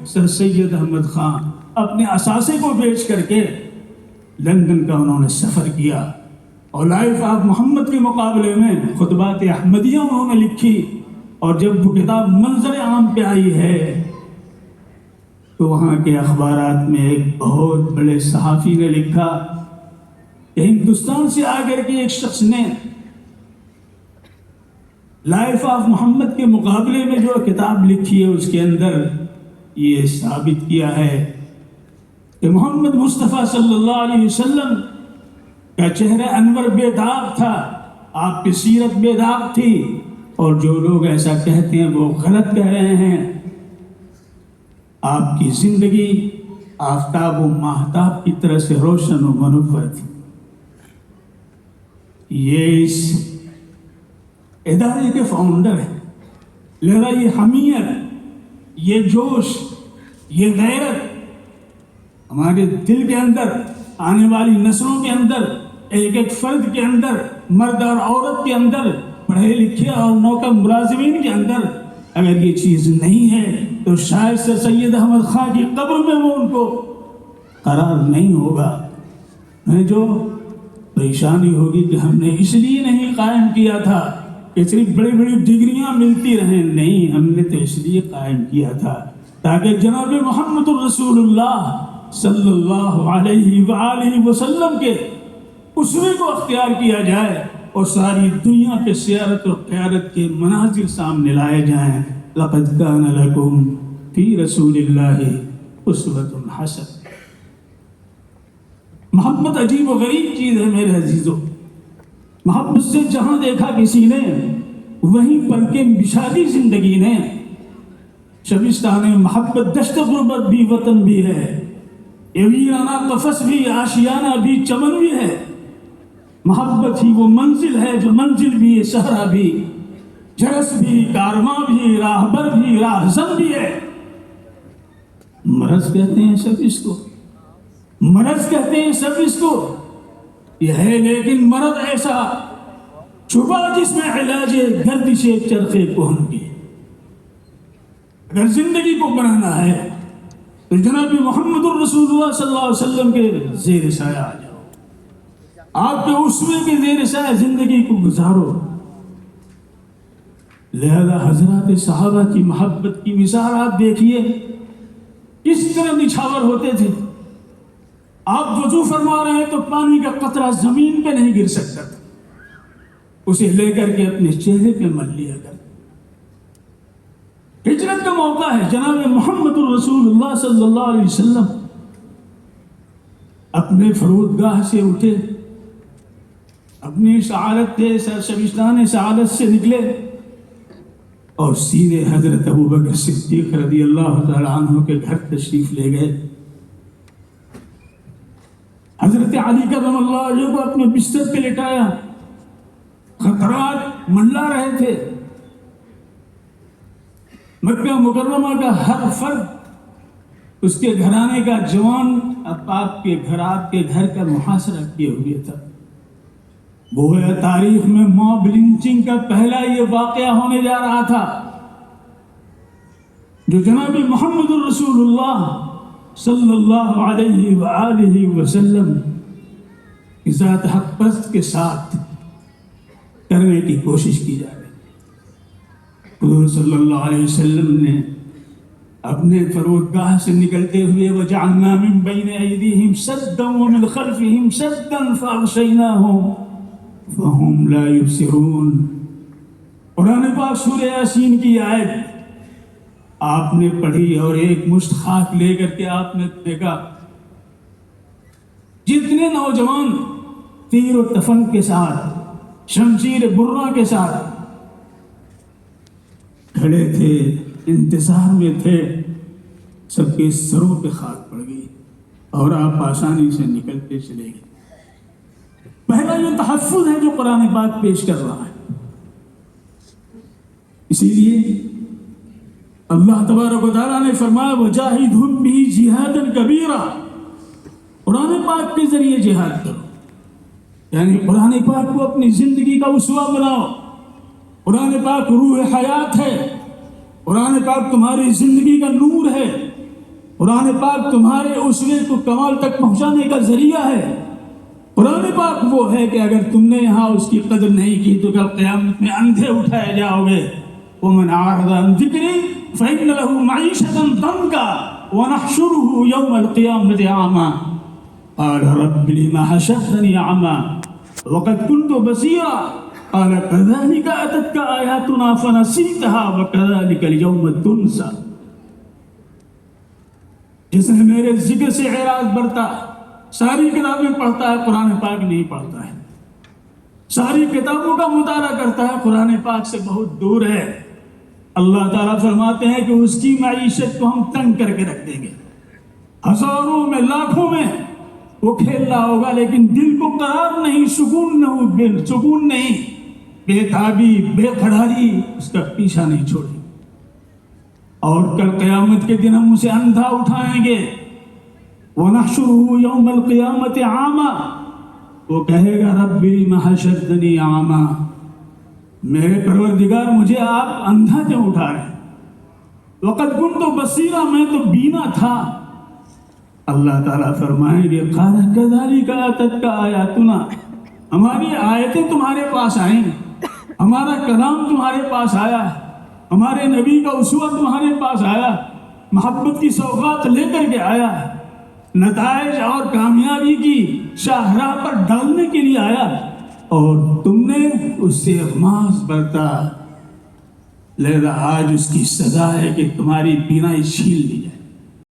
سر سید احمد خان اپنے اثاثے کو بیچ کر کے لندن کا انہوں نے سفر کیا اور لائف آف محمد کے مقابلے میں خطبات احمدیہ انہوں نے لکھی، اور جب وہ کتاب منظر عام پہ آئی ہے تو وہاں کے اخبارات میں ایک بہت بڑے صحافی نے لکھا کہ ہندوستان سے آ کر کے ایک شخص نے لائف آف محمد کے مقابلے میں جو کتاب لکھی ہے اس کے اندر یہ ثابت کیا ہے کہ محمد مصطفیٰ صلی اللہ علیہ وسلم کا چہرہ انور بے داغ تھا، آپ کی سیرت بے داغ تھی، اور جو لوگ ایسا کہتے ہیں وہ غلط کہہ رہے ہیں۔ آپ کی زندگی آفتاب و ماہتاب کی طرح سے روشن و منور تھی۔ یہ اس ادارے کے فاؤنڈر ہیں، لہذا یہ حمیت، یہ جوش، یہ غیرت ہمارے دل کے اندر، آنے والی نسلوں کے اندر، ایک ایک فرد کے اندر، مرد اور عورت کے اندر، پڑھے لکھے اور نوکر ملازمین کے اندر اگر یہ چیز نہیں ہے تو شاید سر سید احمد خان کی قبر میں وہ ان کو قرار نہیں ہوگا۔ جو پریشانی ہوگی کہ ہم نے اس لیے نہیں قائم کیا تھا کہ صرف بڑی بڑی ڈگریاں ملتی رہیں، نہیں، ہم نے تو اس لیے قائم کیا تھا تاکہ جناب محمد الرسول اللہ صلی اللہ علیہ وآلہ وسلم کے اسوے کو اختیار کیا جائے اور ساری دنیا پہ سیرت اور قیادت کے مناظر سامنے لائے جائیں۔ لقد کان لکم فی رسول اللہ اسوۃ حسنہ۔ محبت عجیب و غریب چیز ہے میرے عزیزوں، محبت سے جہاں دیکھا کسی نے وہیں پر کے بچھا دی زندگی نے۔ شبستان محبت دشت غربت بھی وطن بھی ہے، یہ ویرانہ قفس بھی، آشیانہ بھی، چمن بھی ہے۔ محبت ہی وہ منزل ہے جو منزل بھی ہے، صحرا بھی، جرس بھی، کارواں بھی، راہبر بھی، راہزن بھی ہے۔ مرض کہتے ہیں سب اس کو، مرض کہتے ہیں سب اس کو، یہ ہے لیکن مرض ایسا چھپا جس میں علاج گردش چرخے کہن کی۔ اگر زندگی کو بنانا ہے تو جناب محمد الرسول اللہ صلی اللہ علیہ وسلم کے زیر سایہ آ جاؤ، آپ کے اسوے کے زیر سایہ زندگی کو گزارو۔ لہذا حضرات صحابہ کی محبت کی مثال آپ دیکھیے کس طرح نچھاور ہوتے تھے۔ آپ وضو فرما رہے ہیں تو پانی کا قطرہ زمین پہ نہیں گر سکتا تھا، اسے لے کر کے اپنے چہرے پہ مل لیا کر۔ ہجرت کا موقع ہے، جناب محمد الرسول اللہ صلی اللہ علیہ وسلم اپنے فرودگاہ سے اٹھے، اپنی سعادت تھے شبستان سعادت سے نکلے اور سیدھے حضرت ابوبکر صدیق رضی اللہ تعالیٰ عنہ کے گھر تشریف لے گئے۔ حضرت علی کرم اللہ وجہہ کو اپنے بستر پہ لٹایا، خطرات منڈلا رہے تھے۔ مکہ مکرمہ کا ہر فرد، اس کے گھرانے کا جوان اب آپ کے گھر کا محاصرہ کیے ہوئے تھا۔ گویا تاریخ میں موب لنچنگ کا پہلا یہ واقعہ ہونے جا رہا تھا جو جناب محمد الرسول اللہ صلی اللہ علیہ وآلہ وسلم کی ذات حق پرست کے ساتھ کرنے کی کوشش کی جا رہی۔ حضور صلی اللہ علیہ وسلم نے اپنے فرودگاہ سے نکلتے ہوئے وَجَعَلْنَا مِن بَيْنِ أَيْدِيهِمْ سَدًّا وَمِنْ خَلْفِهِمْ سَدًّا فَأَغْشَيْنَاهُمْ فَهُمْ لَا يُبْصِرُونَ۔ قرآن پاک سورہ یاسین کی آیت آپ نے پڑھی اور ایک مشت خاک لے کر کے آپ نے دیکھا جتنے نوجوان تیر و تفنگ کے ساتھ، شمشیر برہ کے ساتھ کھڑے تھے، انتظار میں تھے، سب کے سروں پہ خاک پڑ گئی اور آپ آسانی سے نکلتے چلے گئے۔ پہلا یہ تحفظ ہے جو قرآن پاک پیش کر رہا ہے۔ اسی لیے اللہ تبارک و تعالیٰ نے فرمایا وَجَاهِدْهُمْ بِهِ جِهَادًا كَبِيرًا، قرآن پاک کے ذریعے جہاد کرو، یعنی قرآن پاک کو اپنی زندگی کا اسوہ بناؤ۔ قرآن پاک روح حیات ہے، قرآن پاک تمہاری زندگی کا نور ہے، قرآن پاک تمہارے اسوے کو کمال تک پہنچانے کا ذریعہ ہے۔ قرآن پاک وہ ہے کہ اگر تم نے یہاں اس کی قدر نہیں کی تو کل قیامت میں اندھے اٹھائے جاؤ گے۔ وَمَنْ أَعْرَضَ عَنْ ذِكْرِي فَإِنَّ لَهُ مَعِيشَةً ضَنْكًا وَنَحْشُرُهُ يَوْمَ الْقِيَامَةِ أَعْمَى قَالَ رَبِّ لِمَ حَشَرْتَنِي أَعْمَى وَقَدْ كُنْتُ بَصِيرًا قَالَ كَذَلِكَ أَتَتْكَ آيَاتُنَا فَنَسِيتَهَا وَكَذَلِكَ الْيَوْمَ تُنْسَى۔ جس نے میرے ذکر سے اعراض برتا، ساری کتابیں پڑھتا ہے، قرآن پاک نہیں پڑھتا ہے، ساری کتابوں کا مطالعہ کرتا ہے، قرآن پاک سے بہت دور ہے۔ اللہ تعالیٰ فرماتے ہیں کہ اس کی معیشت کو ہم تنگ کر کے رکھ دیں گے، ہزاروں میں لاکھوں میں وہ کھیل رہا ہوگا لیکن دل کو قرار نہیں، سکون نہیں، بے تابی بے قراری اس کا پیچھا نہیں چھوڑے۔ اور کل قیامت کے دن ہم اسے اندھا اٹھائیں گے۔ وَنَحْشُرُهُ يَوْمَ الْقِيَامَةِ أَعْمَى، وہ کہے گا رَبِّ لِمَ حَشَرْتَنِي أَعْمَى، میرے پروردگار مجھے آپ اندھا کیوں اٹھا رہے ہیں؟ وَقَدْ كُنْتُ بَصِيرًا، میں تو بینا تھا۔ اللہ تعالیٰ فرمائیں گے قَالَ كَذَلِكَ أَتَتْكَ آيَاتُنَا، ہماری آیتیں تمہارے پاس آئیں، ہمارا کلام تمہارے پاس آیا، ہمارے نبی کا اسوہ تمہارے پاس آیا، محبت کی سوغات لے کر کے آیا، نتائج اور کامیابی کی شاہراہ پر ڈالنے کے لیے آیا، اور تم نے اس سے اغماس برتا، لہذا آج اس کی سزا ہے کہ تمہاری بینائی چھین لی جائے۔